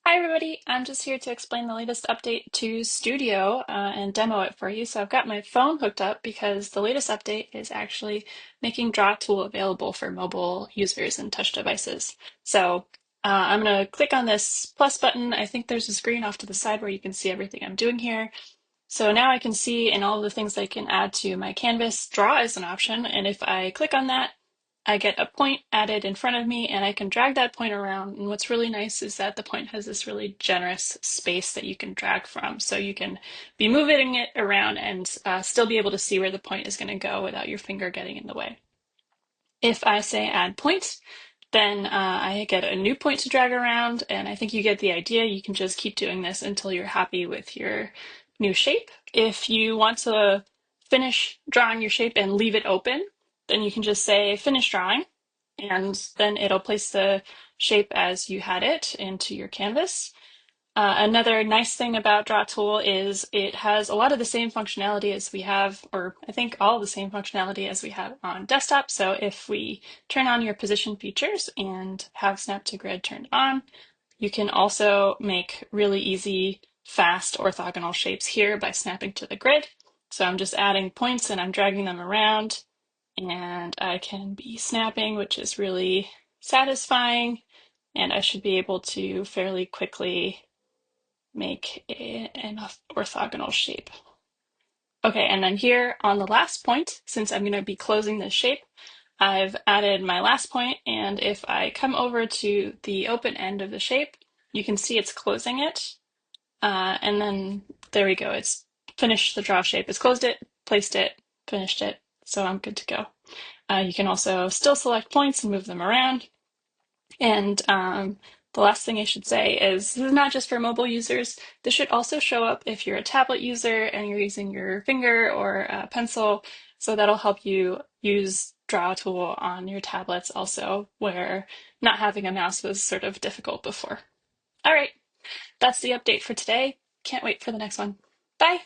Hi everybody, I'm just here to explain the latest update to Studio and demo it for you. So I've got my phone hooked up because the latest update is actually making Draw Tool available for mobile users and touch devices. So I'm going to click on this plus button. I think there's a screen off to the side where you can see everything I'm doing here. So now I can see in all of the things I can add to my canvas, draw is an option. And if I click on that, I get a point added in front of me and I can drag that point around. And what's really nice is that the point has this really generous space that you can drag from. So you can be moving it around and still be able to see where the point is going to go without your finger getting in the way. If I say add point, then I get a new point to drag around, and I think you get the idea. You can just keep doing this until you're happy with your new shape. If you want to finish drawing your shape and leave it open, then you can just say finish drawing, and then it'll place the shape as you had it into your canvas. Another nice thing about Draw Tool is it has a lot of the same functionality as we have, or I think all the same functionality as we have on desktop. So if we turn on your position features and have Snap to Grid turned on, you can also make really easy, fast orthogonal shapes here by snapping to the grid. So I'm just adding points and I'm dragging them around, and I can be snapping, which is really satisfying, and I should be able to fairly quickly make an orthogonal shape. Okay, and then here on the last point, since I'm going to be closing this shape, I've added my last point, and if I come over to the open end of the shape, you can see it's closing it. And then there we go. It's finished the draw shape. It's closed it, placed it, finished it. So I'm good to go. You can also still select points and move them around. And the last thing I should say is this is not just for mobile users. This should also show up if you're a tablet user and you're using your finger or a pencil. So that'll help you use Draw Tool on your tablets also, where not having a mouse was sort of difficult before. All right, that's the update for today. Can't wait for the next one. Bye.